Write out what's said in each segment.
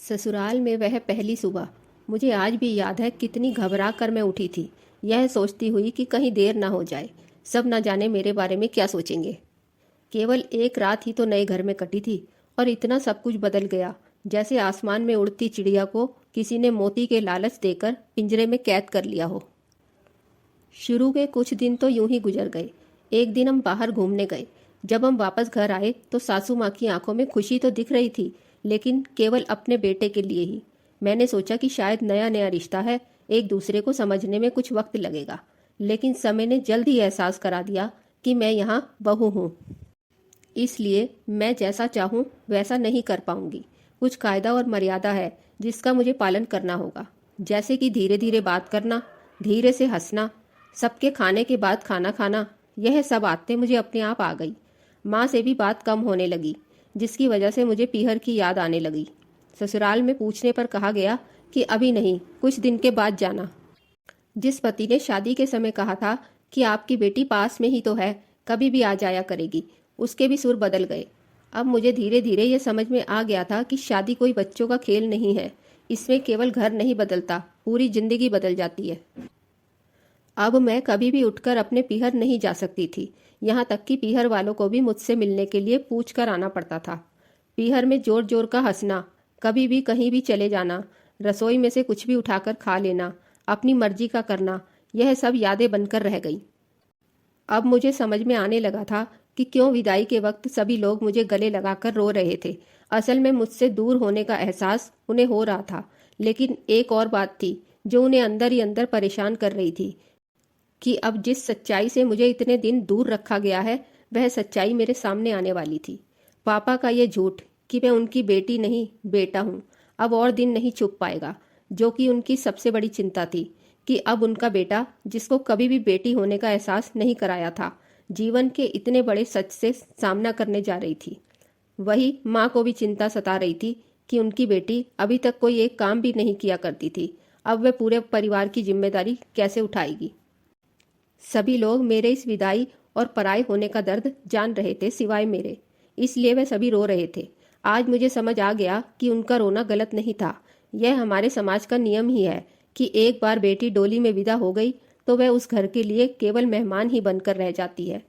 ससुराल में वह पहली सुबह मुझे आज भी याद है। कितनी घबरा कर मैं उठी थी, यह सोचती हुई कि कहीं देर ना हो जाए, सब न जाने मेरे बारे में क्या सोचेंगे। केवल एक रात ही तो नए घर में कटी थी और इतना सब कुछ बदल गया, जैसे आसमान में उड़ती चिड़िया को किसी ने मोती के लालच देकर पिंजरे में कैद कर लिया हो। शुरू के कुछ दिन तो यूं ही गुजर गए। एक दिन हम बाहर घूमने गए। जब हम वापस घर आए तो सासू माँ की आंखों में खुशी तो दिख रही थी, लेकिन केवल अपने बेटे के लिए ही। मैंने सोचा कि शायद नया नया रिश्ता है, एक दूसरे को समझने में कुछ वक्त लगेगा, लेकिन समय ने जल्द ही एहसास करा दिया कि मैं यहाँ बहू हूँ, इसलिए मैं जैसा चाहूँ वैसा नहीं कर पाऊंगी। कुछ कायदा और मर्यादा है जिसका मुझे पालन करना होगा, जैसे कि धीरे धीरे बात करना, धीरे से हंसना, सबके खाने के बाद खाना खाना। यह सब आदतें मुझे अपने आप आ गई। माँ से भी बात कम होने लगी, जिसकी वजह से मुझे पीहर की याद आने लगी। ससुराल में पूछने पर कहा गया कि अभी नहीं, कुछ दिन के बाद जाना। जिस पति ने शादी के समय कहा था कि आपकी बेटी पास में ही तो है, कभी भी आ जाया करेगी, उसके भी सुर बदल गए। अब मुझे धीरे धीरे ये समझ में आ गया था कि शादी कोई बच्चों का खेल नहीं है। इसमें केवल घर नहीं बदलता, पूरी जिंदगी बदल जाती है। अब मैं कभी भी उठकर अपने पीहर नहीं जा सकती थी, यहाँ तक कि पीहर वालों को भी मुझसे मिलने के लिए पूछ कर आना पड़ता था। पीहर में जोर जोर का हंसना, कभी भी कहीं भी चले जाना, रसोई में से कुछ भी उठाकर खा लेना, अपनी मर्जी का करना, यह सब यादें बनकर रह गई। अब मुझे समझ में आने लगा था कि क्यों विदाई के वक्त सभी लोग मुझे गले लगाकर रो रहे थे। असल में मुझसे दूर होने का एहसास उन्हें हो रहा था, लेकिन एक और बात थी जो उन्हें अंदर ही अंदर परेशान कर रही थी कि अब जिस सच्चाई से मुझे इतने दिन दूर रखा गया है, वह सच्चाई मेरे सामने आने वाली थी। पापा का ये झूठ कि मैं उनकी बेटी नहीं बेटा हूँ अब और दिन नहीं छुप पाएगा, जो कि उनकी सबसे बड़ी चिंता थी कि अब उनका बेटा, जिसको कभी भी बेटी होने का एहसास नहीं कराया था, जीवन के इतने बड़े सच से सामना करने जा रही थी। वही माँ को भी चिंता सता रही थी कि उनकी बेटी अभी तक कोई एक काम भी नहीं किया करती थी, अब वह पूरे परिवार की जिम्मेदारी कैसे उठाएगी। सभी लोग मेरे इस विदाई और पराये होने का दर्द जान रहे थे सिवाय मेरे, इसलिए वे सभी रो रहे थे। आज मुझे समझ आ गया कि उनका रोना गलत नहीं था। यह हमारे समाज का नियम ही है कि एक बार बेटी डोली में विदा हो गई तो वह उस घर के लिए केवल मेहमान ही बनकर रह जाती है।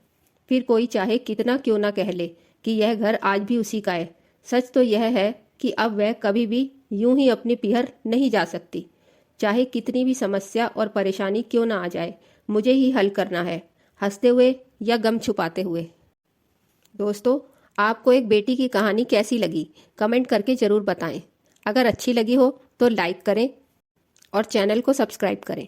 फिर कोई चाहे कितना क्यों ना कह ले कि यह घर आज भी उसी का है, सच तो यह है कि अब वह कभी भी यूं ही अपनी पीहर नहीं जा सकती। चाहे कितनी भी समस्या और परेशानी क्यों ना आ जाए, मुझे ही हल करना है, हंसते हुए या गम छुपाते हुए। दोस्तों, आपको एक बेटी की कहानी कैसी लगी, कमेंट करके ज़रूर बताएं। अगर अच्छी लगी हो तो लाइक करें और चैनल को सब्सक्राइब करें।